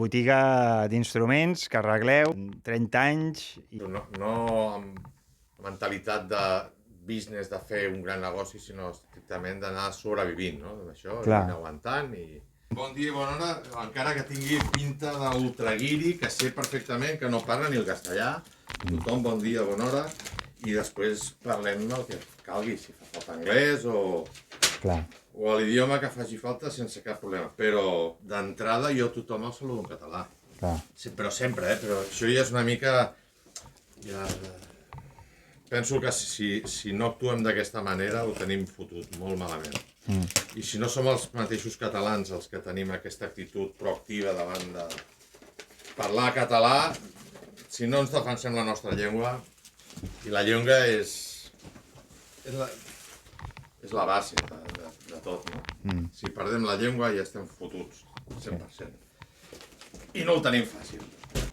botiga d'instruments que arregleu, 30 anys... No amb mentalitat de business, de fer un gran negoci, sinó estrictament d'anar sobrevivint, no? D'això, anar aguantant i... Bon dia i bona hora, encara que tingui pinta d'ultraguiri, que sé perfectament que no parla ni el castellà. Tothom, bon dia, bona hora. I després parlem el que calgui, si fa falta anglès o l'idioma que faci falta sense cap problema. Però d'entrada jo tothom el saludo en català. Però sempre, però això ja és una mica... Penso que si no actuem d'aquesta manera ho tenim fotut molt malament. I si no som els mateixos catalans els que tenim aquesta actitud proactiva davant de parlar català, si no ens defensem la nostra llengua, i la llengua és la base de tot, no? Si perdem la llengua ja estem fotuts, 100%. I no ho tenim fàcil.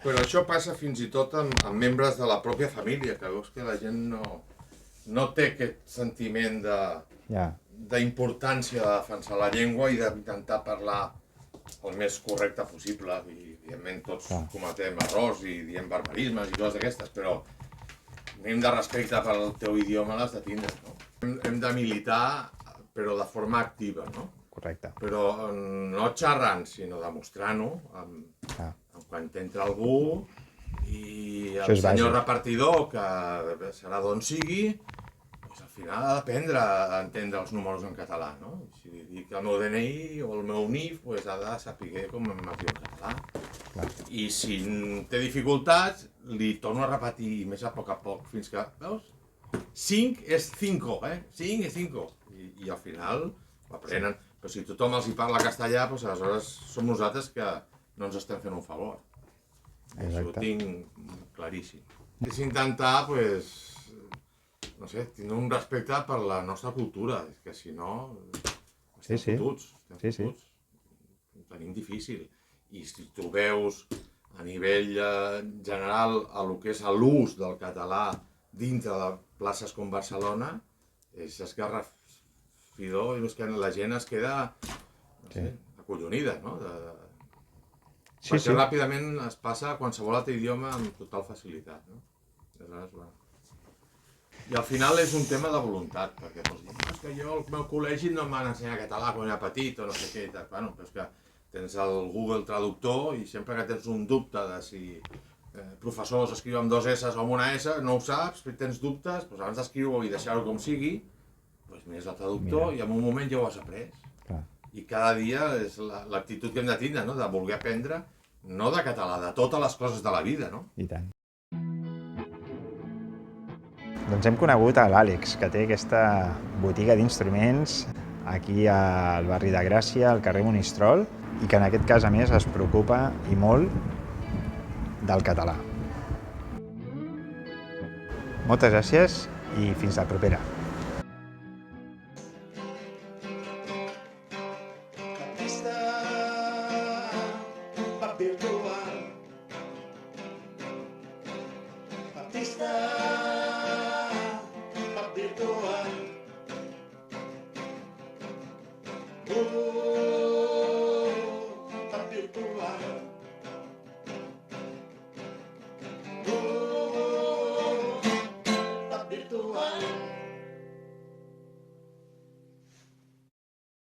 Però això passa fins i tot amb membres de la pròpia família, que veus que la gent no té aquest sentiment d'importància de defensar la llengua i d'intentar parlar el més correcte possible. I, evidentment, tots cometem errors i diem barbarismes i coses d'aquestes, però un mínim de respecte pel teu idioma l'has de tindre, no? Hem de militar, però de forma activa, no? Correcte. Però no xerrant, sinó demostrant-ho, quan t'entra algú i el senyor repartidor, que serà d'on sigui, al final ha d'aprendre a entendre els números en català, no? Si dic el meu DNI o el meu NIF, ha de saber com em diu en català. I si té dificultats, li torno a repetir més a poc, fins que, veus? 5 és 5, 5 és 5. I al final ho aprenen. Però si tothom els hi parla castellà, aleshores som nosaltres que no ens estem fent un favor. Això ho tinc claríssim. És intentar, no sé, tindre un respecte per la nostra cultura, és que si no, estem fotuts. Ho tenim difícil. I si tu veus a nivell general el que és l'ús del català dintre de places com Barcelona, és esgarrafidor i que la gent es queda, no sé, acollonida, no? Perquè ràpidament es passa a qualsevol altre idioma amb total facilitat, no? I al final és un tema de voluntat, perquè és que jo al meu col·legi no em van ensenyar català quan era petit o no sé què, però és que tens el Google Traductor i sempre que tens un dubte de si professors escriuen amb 2 S o amb una S, no ho saps, tens dubtes, abans d'escriure-ho i deixar-ho com sigui, mires el traductor i en un moment ja ho has après. I cada dia és l'actitud que hem de tindre, de voler aprendre, no de català, de totes les coses de la vida, no? I tant. Doncs hem conegut a l'Àlex, que té aquesta botiga d'instruments aquí al barri de Gràcia, al carrer Monistrol, i que en aquest cas, a més, es preocupa i molt del català. Moltes gràcies i fins la propera.